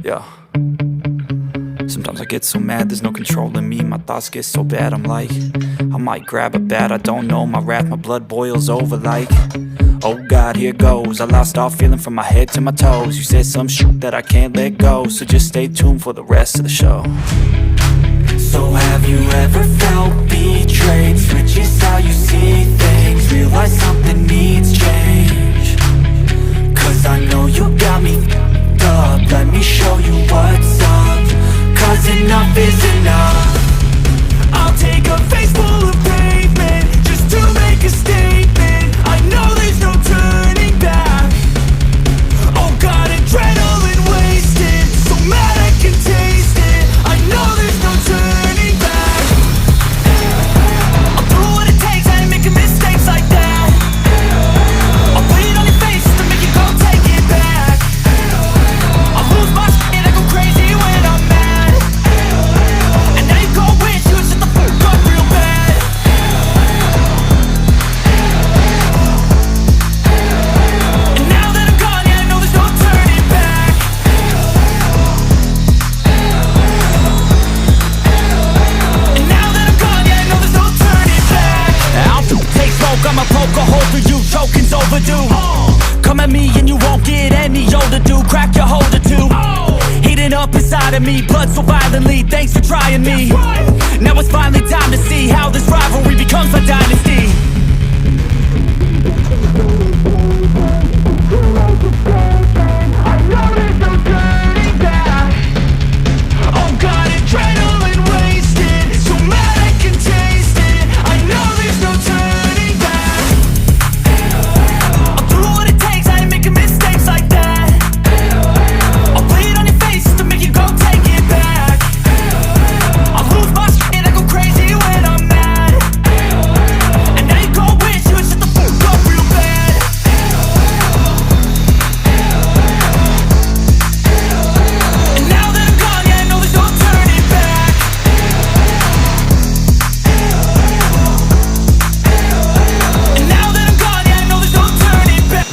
Yeah. Sometimes I get so mad, there's no controlling me. My thoughts get so bad, I'm like, I might grab a bat, I don't know. My wrath, my blood boils over like, oh God, here goes. I lost all feeling from my head to my toes. You said some shit that I can't let go, so just stay tuned for the rest of the show. So have you ever felt betrayed? Switches how you see things, realize something needs change. Cause I know you got me f***ed up. Let me show you what's up. Cause enough is enough. I'll take a face full of pavement just to make a statement. I know there's no turning back. Oh God, adrenaline wasted, so mad I can taste it. I know there's no turning back. I'll do what it takes, I ain't making mistakes like that. I'll put it on your face just to make you go take it back. I'll lose my shit and I go crazy when I'm mad. And now you go wish you would shut the fuck up real bad. And now that I'm gone, yeah, I know there's no turning back. And now that I'm gone, yeah, I know there's no turning back. I'll take smoke, I'ma poke a hole through you, choking's overdue. Come at me and you won't get any older, dude. Crack your holder too. Heating up inside of me, blood so violently. Thanks for trying me. Now it's finally time to see how this rivalry becomes my dynasty. I know there's no turning back. Oh God, adrenaline wasted, so mad I can taste it. I know there's no turning back. I'll do what it takes, I ain't making mistakes like that. I'll put it on your face just to make you go take it back. I'll lose my shit and I go crazy when I'm mad. And now you go wish you would shut the fuck up real bad. And now that I'm gone, yeah, I know there's no turning back. And now that I'm gone, yeah, I know there's no turning back.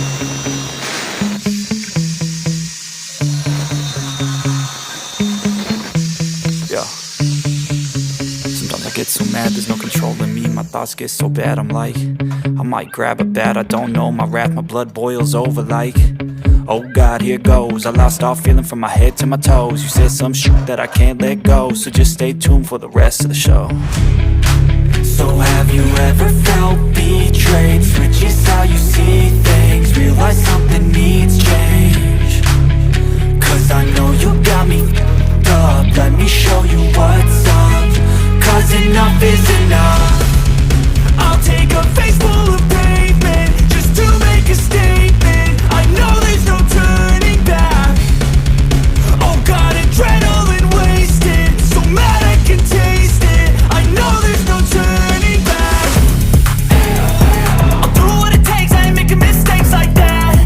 Yeah. Sometimes I get so mad, there's no controlling me. My thoughts get so bad, I'm like, I might grab a bat, I don't know. My wrath, my blood boils over like, oh God, here goes. I lost all feeling from my head to my toes. You said some shit that I can't let go, so just stay tuned for the rest of the show. So have you ever felt betrayed? Switches how you see things, realize something needs change. Cause I know you got me f***ed up. Let me show you what's up. Cause enough is enough. I'll take a face full of pavement just to make a statement. I know there's no turning back. Oh God, adrenaline wasted, so mad I can taste it. I know there's no turning back. I'll do what it takes, I ain't making mistakes like that.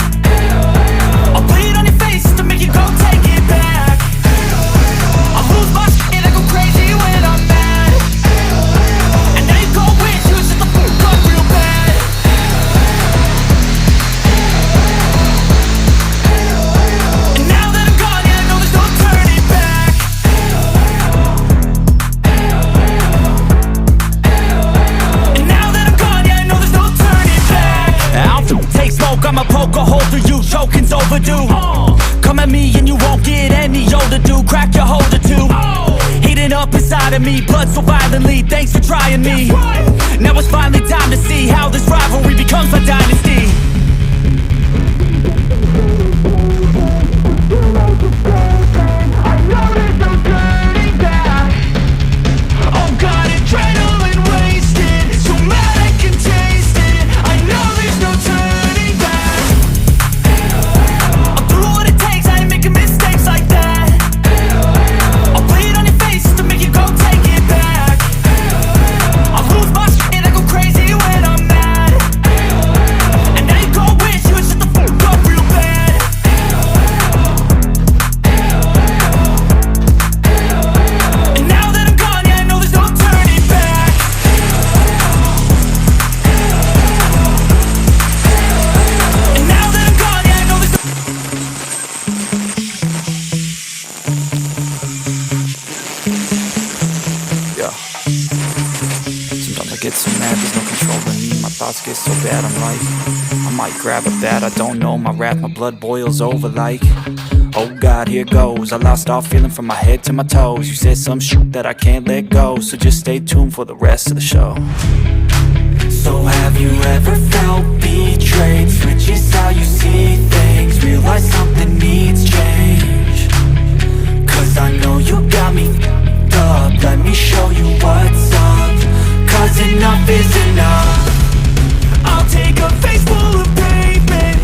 I'll put it on your face just to make you go take it back. I'll lose my shit and I go crazy when I'm mad. And now you go wish you would shut the fuck up real bad. And now that I'm gone, yeah, I know there's no turning back. And now that I'm gone, yeah, I know there's no turning back. I'll take smoke, I'ma poke a hole through you, choking's overdue. Come at me and you won't get any older, dude. Crack your holder too. Heating up inside of me, blood so violently. Thanks for trying me. Now it's finally time to see how this rivalry becomes my dynasty. I know there's no turning back. Oh God, adrenaline wasted, so mad I can taste it. I know there's no turning back. I'll do what it takes, I ain't making mistakes like that. I'll put it on your face just to make you go take it back. I'll lose my shit and I go crazy when I'm mad. get so mad, there's no controlling me. My thoughts get so bad, I'm like, I might grab a bat, I don't know. My wrath, my blood boils over like, oh God, here goes. I lost all feeling from my head to my toes. You said some shit that I can't let go, so just stay tuned for the rest of the show. So have you ever felt betrayed? Switches how you see things, realize something needs change.